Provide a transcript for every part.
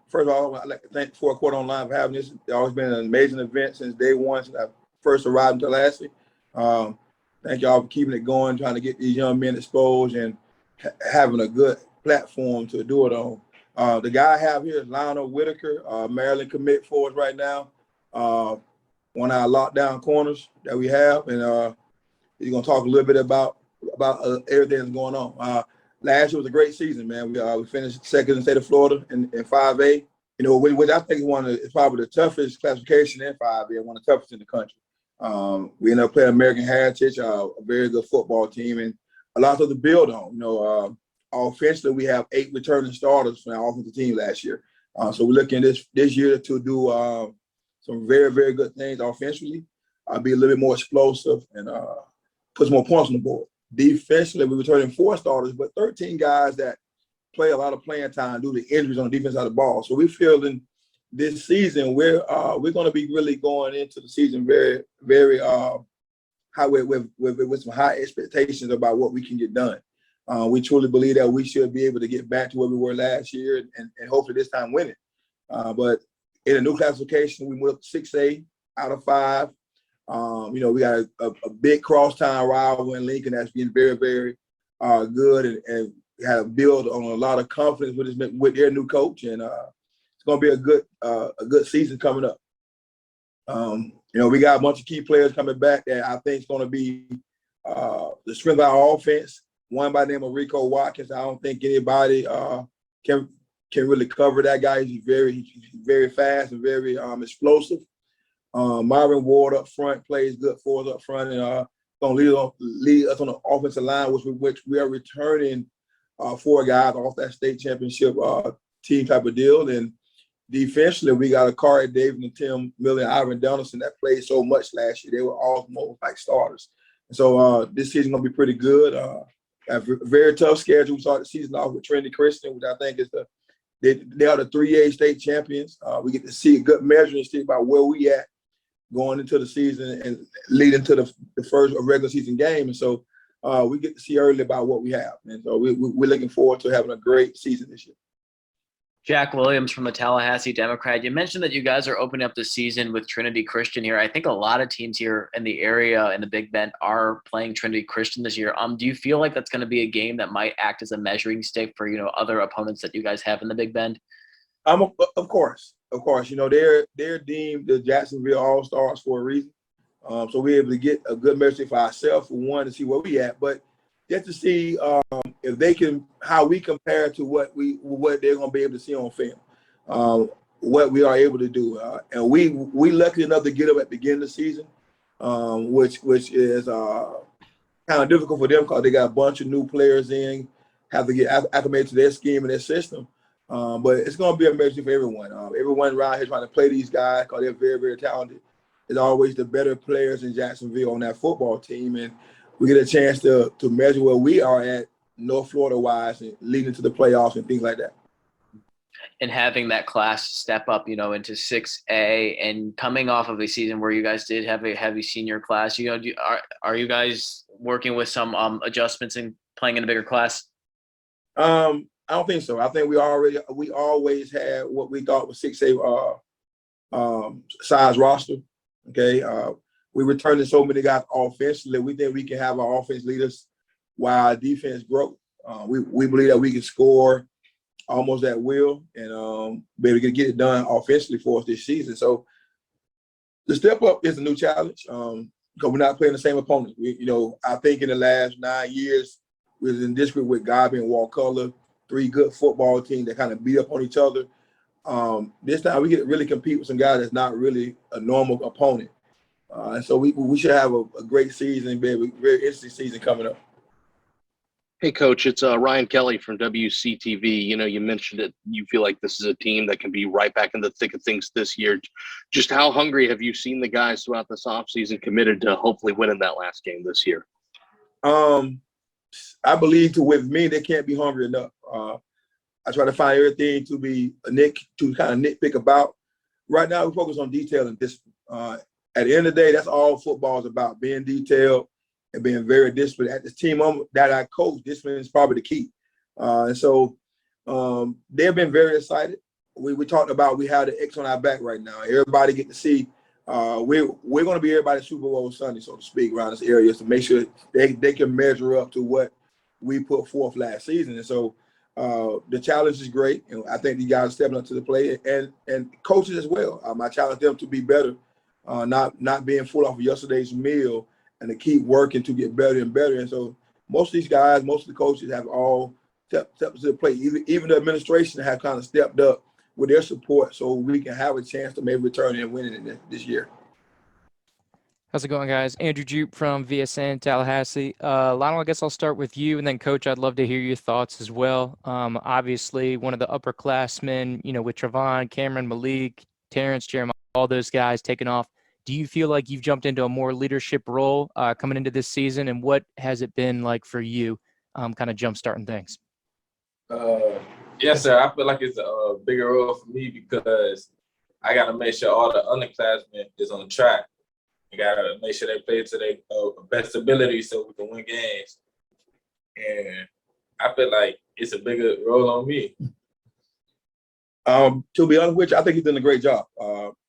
First of all, I'd like to thank Fourth Quarter Online for having this. It's always been an amazing event since day one, since I first arrived in Tallahassee. Thank y'all for keeping it going, trying to get these young men exposed and having a good platform to do it on. The guy I have here is Lionel Whitaker, Maryland commit for us right now. One of our lockdown corners that we have, and he's going to talk a little bit about everything that's going on. Last year was a great season, man. We finished second in the state of Florida in 5A. You know, which I think is probably the toughest classification in 5A, one of the toughest in the country. We ended up playing American Heritage, a very good football team, and a lot to build on. You know, offensively, we have 8 returning starters from our offensive team last year. So we're looking this year to do some very, very good things offensively, be a little bit more explosive, and put some more points on the board. Defensively, we're returning 4 starters, but 13 guys that play a lot of playing time due to injuries on the defense side of the ball. So we feel in this season we're going to be really going into the season very, very high with some high expectations about what we can get done. We truly believe that we should be able to get back to where we were last year and hopefully this time win it. But in a new classification, we went up to 6A out of 5. You know, we got a big crosstown rival in Lincoln that's been very, very good, and had to build on a lot of confidence with their new coach, and it's going to be a good season coming up. You know, we got a bunch of key players coming back that I think is going to be the strength of our offense. One by the name of Rico Watkins. I don't think anybody can really cover that guy. He's very fast and very explosive. Marvin Ward up front plays good for us up front, and going to lead us on the offensive line, which we are returning 4 guys off that state championship team type of deal. And defensively, we got Akari David and Tim Miller and Ivan Donaldson that played so much last year. They were almost like starters. And so this season going to be pretty good. A very tough schedule. We started the season off with Trinity Christian, which I think is they are the 3A state champions. We get to see a good measuring stick about where we at going into the season and leading to the first regular season game. And so we get to see early about what we have. And so we're looking forward to having a great season this year. Jack Williams from the Tallahassee Democrat. You mentioned that you guys are opening up the season with Trinity Christian here. I think a lot of teams here in the area in the Big Bend are playing Trinity Christian this year. Do you feel like that's going to be a game that might act as a measuring stick for, you know, other opponents that you guys have in the Big Bend? Of course. You know, they're deemed the Jacksonville All-Stars for a reason. So we're able to get a good measure for ourselves, for one, to see where we at, but just to see if they can, how we compare to what they're going to be able to see on film, what we are able to do. And we lucky enough to get up at the beginning of the season, which is kind of difficult for them because they got a bunch of new players in, have to get acclimated to their scheme and their system. But it's going to be amazing for everyone. Everyone around here trying to play these guys because they're very, very talented. It's always the better players in Jacksonville on that football team. And we get a chance to measure where we are at North Florida-wise and leading to the playoffs and things like that. And having that class step up, you know, into 6A and coming off of a season where you guys did have a heavy senior class, you know, are you guys working with some adjustments and playing in a bigger class? I don't think so. I think we always had what we thought was 6A size roster. Okay. We returning so many guys offensively. We think we can have our offense leaders while our defense grow. We believe that we can score almost at will and be able to get it done offensively for us this season. So the step up is a new challenge because we're not playing the same opponent. I think in the last 9 years, we was in district with Godby and Wakulla, 3 good football teams that kind of beat up on each other. This time we get to really compete with some guys that's not really a normal opponent. And so we should have a great season, very interesting season coming up. Hey, Coach, it's Ryan Kelly from WCTV. You know, you mentioned it. You feel like this is a team that can be right back in the thick of things this year. Just how hungry have you seen the guys throughout this offseason committed to hopefully winning that last game this year? I believe with me, they can't be hungry enough. I try to find everything to kind of nitpick about. Right now, we focus on detail and discipline. At the end of the day, that's all football is about, being detailed and being very disciplined. At the team that I coach, discipline is probably the key. And so they've been very excited. we talked about we have the X on our back right now. Everybody get to see. We're going to be everybody's Super Bowl Sunday, so to speak, around this area to make sure they can measure up to what we put forth last season. And so the challenge is great, and I think these guys are stepping up to the plate, and coaches as well. I challenge them to be better, not being full off of yesterday's meal, and to keep working to get better and better. And so most of these guys, most of the coaches have all stepped up to the plate. Even the administration have kind of stepped up with their support so we can have a chance to maybe return and win it this year. How's it going, guys? Andrew Jupe from VSN Tallahassee. Lionel, I guess I'll start with you, and then Coach, I'd love to hear your thoughts as well. Obviously, one of the upperclassmen, with Trevon, Cameron, Malik, Terrence, Jeremiah, all those guys taking off. Do you feel like you've jumped into a more leadership role coming into this season, and what has it been like for you kind of jump-starting things? Yes, sir. I feel like it's a bigger role for me because I got to make sure all the underclassmen is on the track. I got to make sure they play to their best ability so we can win games. And I feel like it's a bigger role on me. To be honest with you, I think he's done a great job.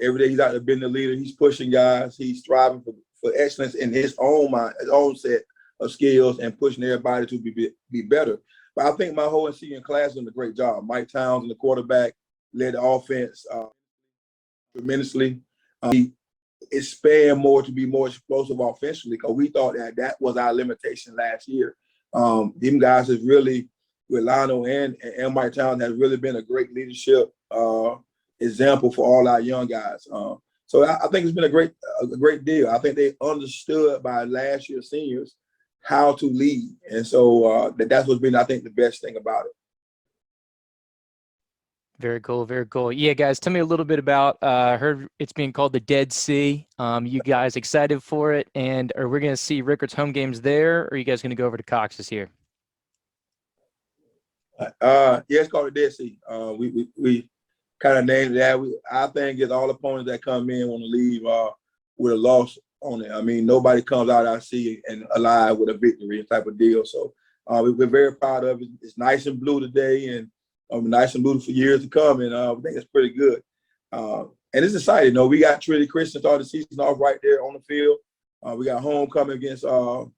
Every day he's out there being the leader. He's pushing guys. He's striving for excellence in his own mind, his own set of skills, and pushing everybody to be better. But I think my whole senior class is doing a great job. Mike Townsend, the quarterback, led the offense tremendously. He expand more to be more explosive offensively because we thought that was our limitation last year. Them guys has really, with Lionel and Mike Townsend, has really been a great leadership example for all our young guys. So I think it's been a great deal. I think they understood by last year's seniors how to lead. And so that's what's been, I think, the best thing about it. Very cool, very cool. Yeah, guys, tell me a little bit about, I heard it's being called the Dead Sea. You guys excited for it? And are we going to see Rickards home games there, or are you guys going to go over to Cox this year? Yeah, it's called the Dead Sea. We kind of named that. I think it's all opponents that come in want to leave with a loss on it. I mean, nobody comes out I see and alive with a victory type of deal. So we're very proud of it. It's nice and blue today, and nice and blue for years to come, and I think it's pretty good. And it's exciting. We got Trinity Christian start the season off right there on the field. We got homecoming against Fort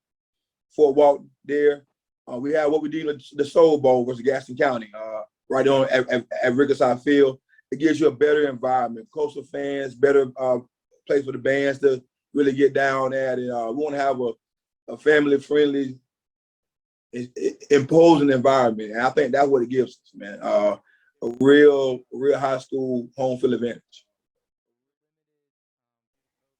Walton there. We have what we did the Soul Bowl versus Gaston County right on at Rickards Field. It gives you a better environment, closer fans, better place for the bands to really get down at. And we want to have a family-friendly, imposing environment, and I think that's what it gives us, man. A real high school home field advantage.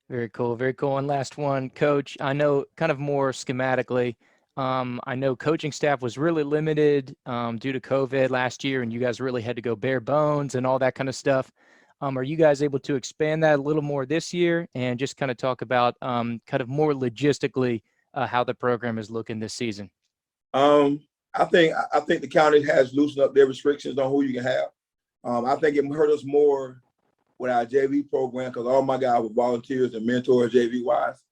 Very cool, very cool. And last one, Coach, I know kind of more schematically, I know coaching staff was really limited due to COVID last year, and you guys really had to go bare bones and all that kind of stuff. Are you guys able to expand that a little more this year and just kind of talk about kind of more logistically how the program is looking this season? I think the county has loosened up their restrictions on who you can have. I think it hurt us more with our JV program because all my guys were volunteers and mentors JV wise.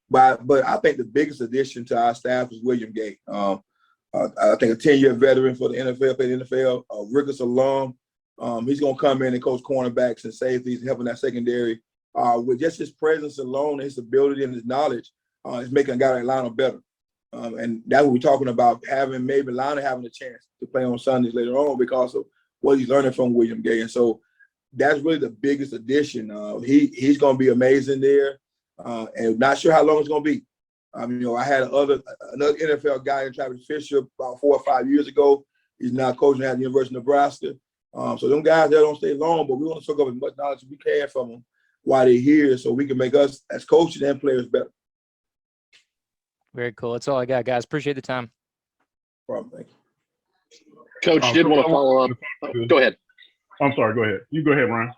But I think the biggest addition to our staff is William Gay. I think a 10-year veteran for the NFL, played in the NFL, Rickards alum. He's going to come in and coach cornerbacks and safeties, helping that secondary. With just his presence alone, his ability and his knowledge, it's making a guy like Lionel better. And that's what we're talking about, maybe Lionel having a chance to play on Sundays later on because of what he's learning from William Gay. And so that's really the biggest addition. He's going to be amazing there. And not sure how long it's going to be. I had another NFL guy in Travis Fisher about 4 or 5 years ago. He's now coaching at the University of Nebraska. So them guys, they don't stay long, but we want to soak up as much knowledge as we can from them while they're here so we can make us as coaches and players better. Very cool. That's all I got, guys. Appreciate the time. No problem. Thank you. Coach, did want to follow up. Go ahead. I'm sorry. Go ahead. You go ahead, Ryan.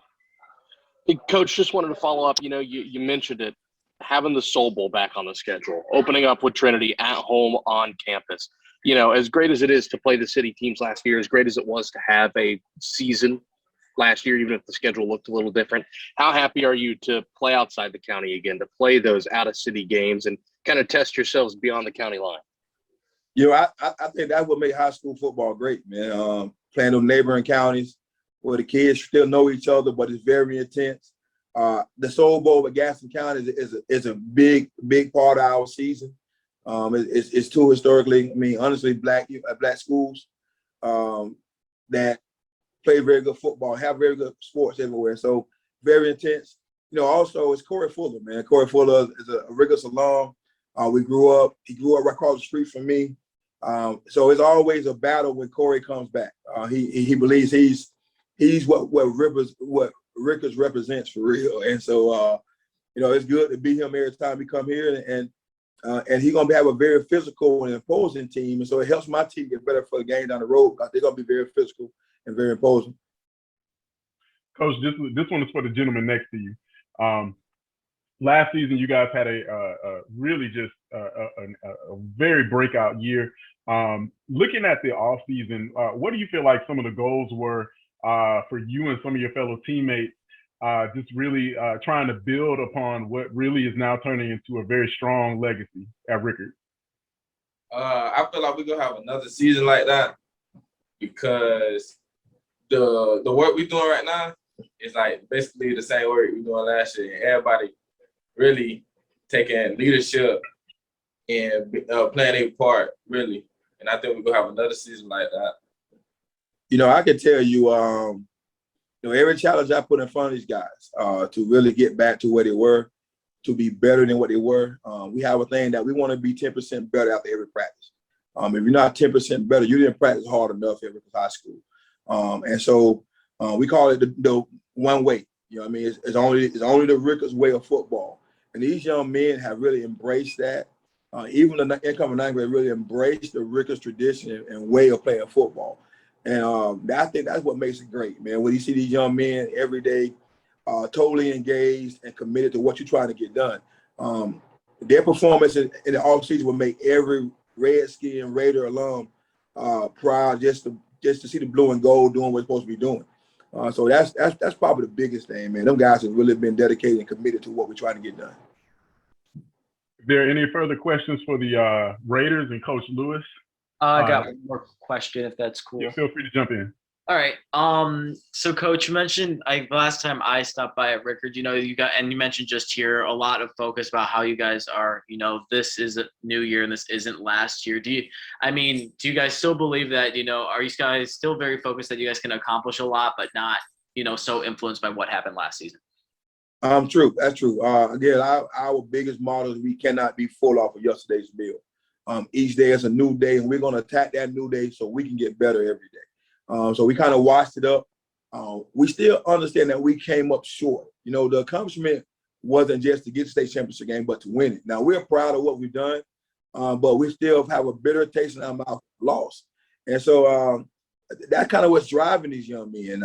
Hey, Coach, just wanted to follow up. You mentioned it, having the Soul Bowl back on the schedule, opening up with Trinity at home on campus. As great as it is to play the city teams last year, as great as it was to have a season last year, even if the schedule looked a little different, how happy are you to play outside the county again, to play those out-of-city games and kind of test yourselves beyond the county line? I think that would make high school football great, man. Playing those neighboring counties, where the kids still know each other, but it's very intense. The Soul Bowl with Gaston County is a big part of our season. It's too historically, I mean, honestly, black schools that play very good football, have very good sports everywhere. So very intense. You know, also it's Corey Fuller, man. Corey Fuller is a Rickards alum. He grew up right across the street from me. So it's always a battle when Corey comes back. He believes he's what Rickards represents for real. And so you know, it's good to be him every time we come here, and he's gonna have a very physical and imposing team. And so it helps my team get better for the game down the road because they're gonna be very physical and very imposing. Coach, this one is for the gentleman next to you. Last season, you guys had a really just a very breakout year. Looking at the offseason, what do you feel like some of the goals were for you and some of your fellow teammates, just really trying to build upon what really is now turning into a very strong legacy at Rickards? I feel like we're going to have another season like that because the work we're doing right now is like basically the same work we were doing last year. And everybody really taking leadership and playing a part, really. And I think we're going to have another season like that. You know, I can tell you, you know, every challenge I put in front of these guys to really get back to where they were, to be better than what they were. We have a thing that we want to be 10% better after every practice. If you're not 10% better, you didn't practice hard enough at Rickards High School. And so we call it the one way. You know what I mean? It's only the Rickards way of football. And these young men have really embraced that. Even the incoming ninth grade really embraced the Rickards tradition and way of playing football. And I think that's what makes it great, man. When you see these young men every day totally engaged and committed to what you're trying to get done. Their performance in the offseason will make every Redskin, Raider alum proud just to see the blue and gold doing what it's supposed to be doing. So that's probably the biggest thing, man. Them guys have really been dedicated and committed to what we're trying to get done. Is there any further questions for the Raiders and Coach Lewis? I got one more question, if that's cool. Yeah, feel free to jump in. All right. So Coach, you mentioned last time I stopped by at Rickards, you know, you mentioned just here a lot of focus about how you guys are, you know, this is a new year and this isn't last year. Do you guys still believe that, you know, are you guys still very focused that you guys can accomplish a lot, but not, you know, so influenced by what happened last season? True. That's true. Again, our biggest motto is we cannot be full off of yesterday's meal. Each day is a new day, and we're going to attack that new day so we can get better every day. So we kind of washed it up. We still understand that we came up short. You know, the accomplishment wasn't just to get the state championship game, but to win it. Now, we're proud of what we've done, but we still have a bitter taste in our mouth loss. And so that's kind of what's driving these young men.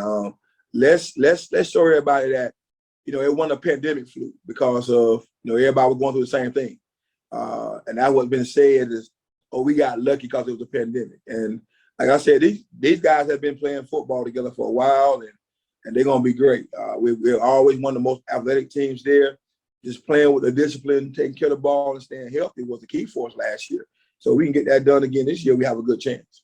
Let's show everybody that, you know, it wasn't a pandemic fluke because of, you know, everybody was going through the same thing. And that's what's been said is, oh, we got lucky because it was a pandemic. And like I said, these guys have been playing football together for a while, and they're going to be great. We're always one of the most athletic teams there. Just playing with the discipline, taking care of the ball, and staying healthy was the key for us last year. So we can get that done again this year, we have a good chance.